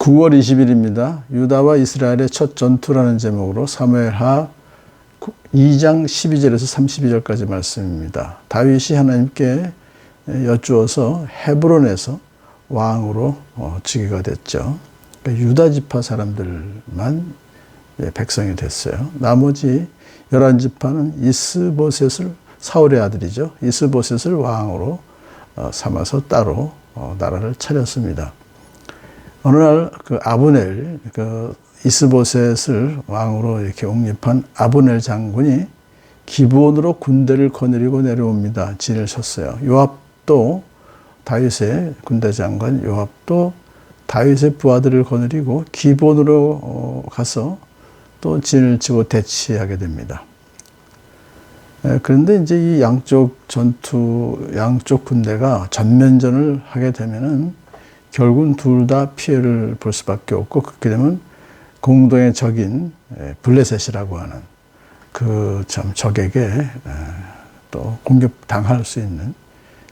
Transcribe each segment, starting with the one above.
9월 20일입니다. 유다와 이스라엘의 첫 전투라는 제목으로 사무엘하 2장 12절에서 32절까지 말씀입니다. 다윗이 하나님께 여쭈어서 헤브론에서 왕으로 즉위가 됐죠. 그러니까 유다 지파 사람들만 백성이 됐어요. 나머지 11지파는 이스보셋을, 사울의 아들이죠. 이스보셋을 왕으로 삼아서 따로 나라를 차렸습니다. 어느 날 그 아브넬, 그 이스보셋을 왕으로 이렇게 옹립한 아브넬 장군이 기브온으로 군대를 거느리고 내려옵니다. 진을 쳤어요. 요압도, 다윗의 군대 장관 요압도 다윗의 부하들을 거느리고 기브온으로 가서 또 진을 치고 대치하게 됩니다. 그런데 이제 이 양쪽 군대가 전면전을 하게 되면은 결국은 둘 다 피해를 볼 수밖에 없고, 그렇게 되면 공동의 적인 블레셋이라고 하는 그 참 적에게 또 공격당할 수 있는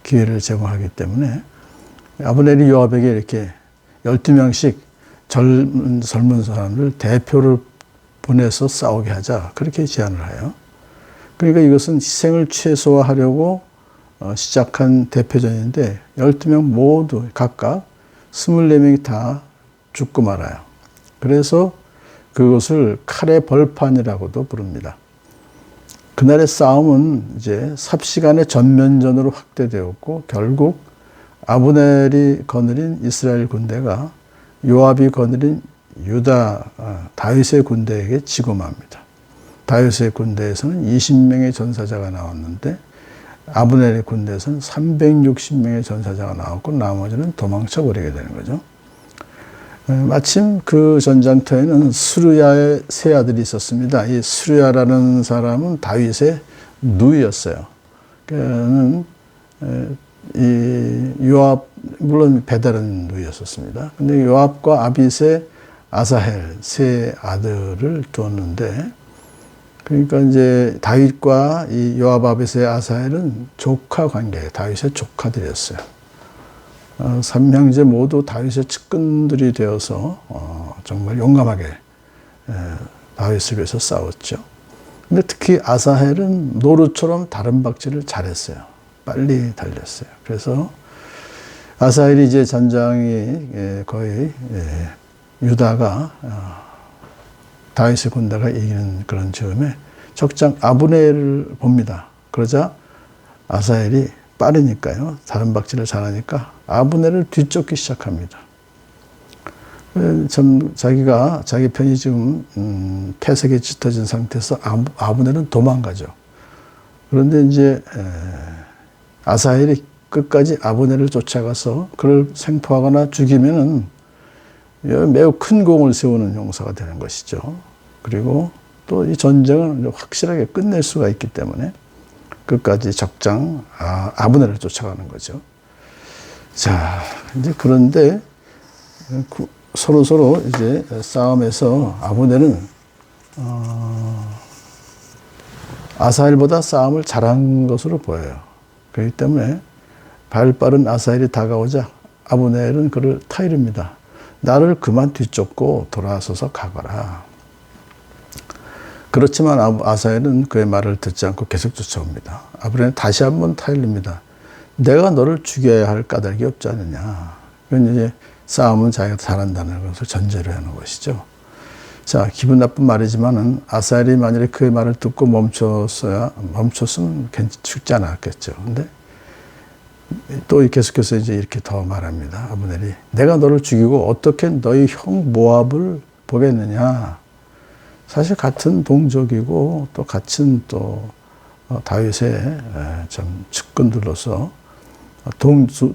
기회를 제공하기 때문에 아브넬이 요압에게 이렇게 12명씩 젊은 사람들 대표를 보내서 싸우게 하자, 그렇게 제안을 해요. 그러니까 이것은 희생을 최소화하려고 시작한 대표전인데 12명 모두 각각 24명이 다 죽고 말아요. 그래서 그것을 칼의 벌판이라고도 부릅니다. 그날의 싸움은 이제 삽시간의 전면전으로 확대되었고, 결국 아브넬이 거느린 이스라엘 군대가 요압이 거느린 유다 다윗의 군대에게 지고 맙니다. 다윗의 군대에서는 20명의 전사자가 나왔는데 아브넬의 군대에서는 360명의 전사자가 나왔고, 나머지는 도망쳐 버리게 되는 거죠. 마침 그 전장터에는 스루야의 세 아들이 있었습니다. 이 스루야라는 사람은 다윗의 누이였어요. 그는 이 요압, 물론 배다른 누이였었습니다. 근데 요압과 아빗의 아사헬 세 아들을 두었는데, 그러니까 이제 다윗과 이 요압, 아빗의 아사헬은 조카 관계, 다윗의 조카들이었어요. 삼형제 모두 다윗의 측근들이 되어서 정말 용감하게 다윗을 위해서 싸웠죠. 근데 특히 아사헬은 노루처럼 다른 박질을 잘했어요. 빨리 달렸어요. 그래서 아사헬이 이제 전장이 거의 유다가 다윗의 군대가 이기는 그런 즈음에 적장 아브넬을 봅니다. 그러자 아사헬이 빠르니까요, 다른 박질을 잘하니까 아브넬을 뒤쫓기 시작합니다. 참 자기 편이 지금 패색에 짙어진 상태에서 아브넬은 도망가죠. 그런데 이제 아사헬이 끝까지 아브넬을 쫓아가서 그를 생포하거나 죽이면은 매우 큰 공을 세우는 용사가 되는 것이죠. 그리고 또 이 전쟁을 확실하게 끝낼 수가 있기 때문에 끝까지 적장 아브넬을 쫓아가는 거죠. 자, 이제 그런데 서로 이제 싸움에서 아브넬은 아사헬보다 싸움을 잘한 것으로 보여요. 그렇기 때문에 발빠른 아사헬이 다가오자 아브넬은 그를 타이릅니다. 나를 그만 뒤쫓고 돌아서서 가거라. 그렇지만 아사헬은 그의 말을 듣지 않고 계속 쫓아옵니다. 아브넬은 다시 한번 타일릅니다. 내가 너를 죽여야 할 까닭이 없지 않느냐. 그건 이제 싸움은 자기가 잘한다는 것을 전제로 하는 것이죠. 자, 기분 나쁜 말이지만은 아사헬이 만약에 그의 말을 듣고 멈췄으면 죽지 않았겠죠. 근데 또 계속해서 이제 이렇게 더 말합니다. 아브넬이 내가 너를 죽이고 어떻게 너희 형 모압을 보겠느냐. 사실 같은 동족이고 또 같은 또 다윗의 참 측근들로서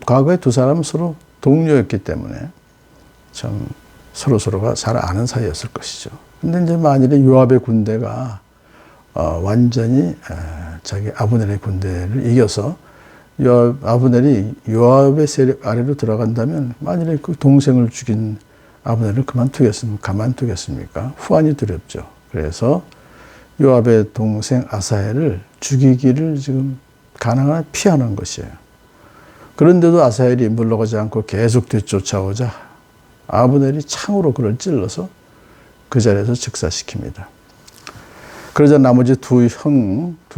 과거에 두 사람은 서로 동료였기 때문에 참 서로가 잘 아는 사이였을 것이죠. 근데 이제 만일에 요압의 군대가 완전히 자기 아브넬의 군대를 이겨서 아브넬이 요압의 세력 아래로 들어간다면 만일에 그 동생을 죽인 아브넬을 가만두겠습니까? 후환이 두렵죠. 그래서 요압의 동생 아사헬을 죽이기를 지금 가능한 피하는 것이에요. 그런데도 아사헬이 물러가지 않고 계속 뒤쫓아오자 아브넬이 창으로 그를 찔러서 그 자리에서 즉사시킵니다. 그러자 나머지 두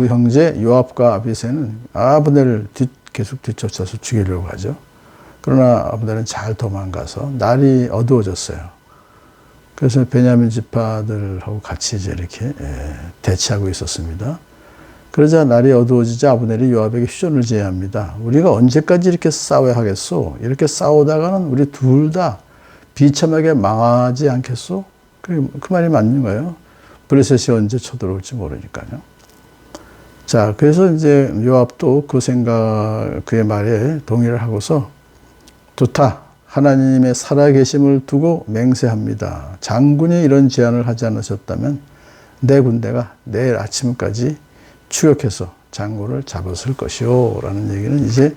형제 요압과 아비새는 아브넬을 계속 뒤쫓아서 죽이려고 하죠. 그러나 아브넬은 잘 도망가서 날이 어두워졌어요. 그래서 베냐민 지파들하고 같이 이제 이렇게 대치하고 있었습니다. 그러자 날이 어두워지자 아브넬이 요압에게 휴전을 제의합니다. 우리가 언제까지 이렇게 싸워야 하겠소? 이렇게 싸우다가는 우리 둘 다 비참하게 망하지 않겠소? 그 말이 맞는 거예요. 블레셋이 언제 쳐들어올지 모르니까요. 자, 그래서 이제 요압도 그의 말에 동의를 하고서 좋다. 하나님의 살아계심을 두고 맹세합니다. 장군이 이런 제안을 하지 않으셨다면 내 군대가 내일 아침까지 추격해서 장군을 잡았을 것이요. 라는 얘기는 이제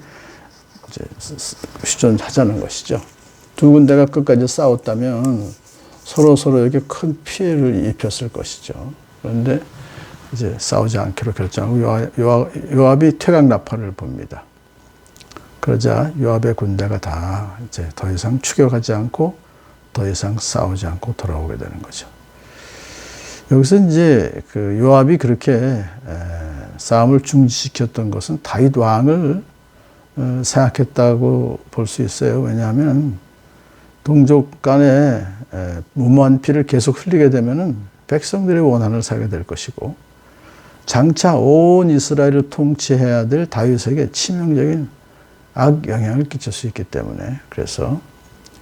휴전하자는 것이죠. 두 군대가 끝까지 싸웠다면 서로 이렇게 큰 피해를 입혔을 것이죠. 그런데 이제 싸우지 않기로 결정하고 요압이 퇴각나팔을 봅니다. 그러자 요압의 군대가 다 이제 더 이상 추격하지 않고 더 이상 싸우지 않고 돌아오게 되는 거죠. 여기서 이제 그 요압이 그렇게 싸움을 중지시켰던 것은 다윗 왕을 생각했다고 볼 수 있어요. 왜냐하면 동족 간에 무모한 피를 계속 흘리게 되면은 백성들의 원한을 사게 될 것이고 장차 온 이스라엘을 통치해야 될 다윗에게 치명적인 악 영향을 끼칠 수 있기 때문에 그래서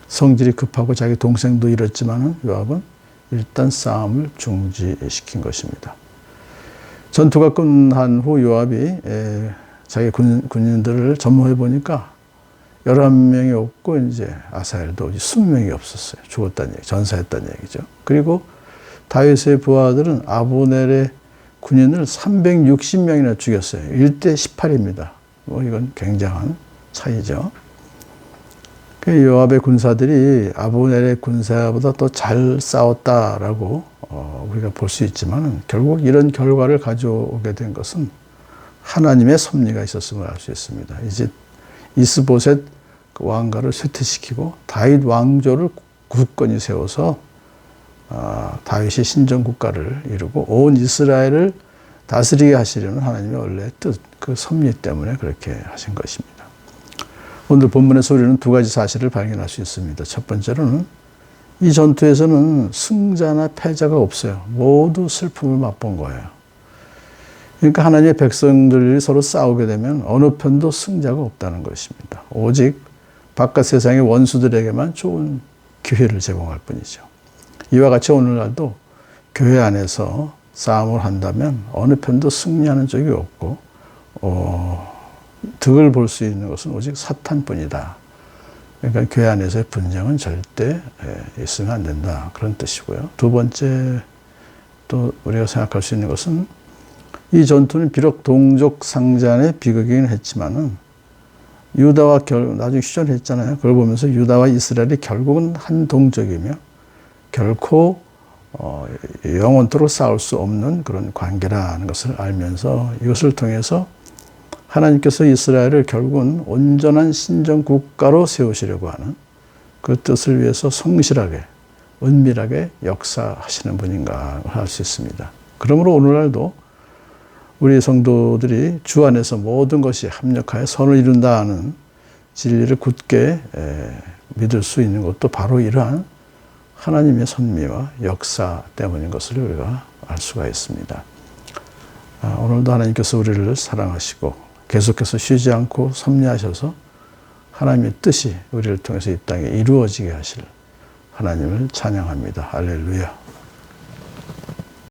성질이 급하고 자기 동생도 잃었지만은 요압은 일단 싸움을 중지시킨 것입니다. 전투가 끝난 후 요압이 자기 군인들을 점호해 보니까 11명이 없고 이제 아사엘도 20명이 없었어요. 죽었다는 얘기, 전사했다는 얘기죠. 그리고 다윗의 부하들은 아브넬의 군인을 360명이나 죽였어요. 1대 18입니다. 이건 굉장한 차이죠. 그 요압의 군사들이 아브넬의 군사보다 더 잘 싸웠다라고 우리가 볼 수 있지만 결국 이런 결과를 가져오게 된 것은 하나님의 섭리가 있었음을 알 수 있습니다. 이제 이스보셋 왕가를 쇠퇴시키고 다윗 왕조를 굳건히 세워서 다윗이 신정국가를 이루고 온 이스라엘을 다스리게 하시려는 하나님의 원래 뜻, 그 섭리 때문에 그렇게 하신 것입니다. 오늘 본문에서 우리는 두 가지 사실을 발견할 수 있습니다. 첫 번째로는 이 전투에서는 승자나 패자가 없어요. 모두 슬픔을 맛본 거예요. 그러니까 하나님의 백성들이 서로 싸우게 되면 어느 편도 승자가 없다는 것입니다. 오직 바깥 세상의 원수들에게만 좋은 기회를 제공할 뿐이죠. 이와 같이 오늘날도 교회 안에서 싸움을 한다면 어느 편도 승리하는 적이 없고 득을 볼 수 있는 것은 오직 사탄뿐이다. 그러니까 교회 안에서의 분쟁은 절대 있으면 안 된다. 그런 뜻이고요. 두 번째 또 우리가 생각할 수 있는 것은 이 전투는 비록 동족 상잔의 비극이긴 했지만은 유다와 나중에 휴전했잖아요. 그걸 보면서 유다와 이스라엘이 결국은 한 동족이며 결코 영원토록 싸울 수 없는 그런 관계라는 것을 알면서 이것을 통해서 하나님께서 이스라엘을 결국은 온전한 신정 국가로 세우시려고 하는 그 뜻을 위해서 성실하게 은밀하게 역사하시는 분인가 할 수 있습니다. 그러므로 오늘날도 우리 성도들이 주 안에서 모든 것이 합력하여 선을 이룬다는 진리를 굳게 믿을 수 있는 것도 바로 이러한 하나님의 섭리와 역사 때문인 것을 우리가 알 수가 있습니다. 오늘도 하나님께서 우리를 사랑하시고 계속해서 쉬지 않고 섭리하셔서 하나님의 뜻이 우리를 통해서 이 땅에 이루어지게 하실 하나님을 찬양합니다. 할렐루야.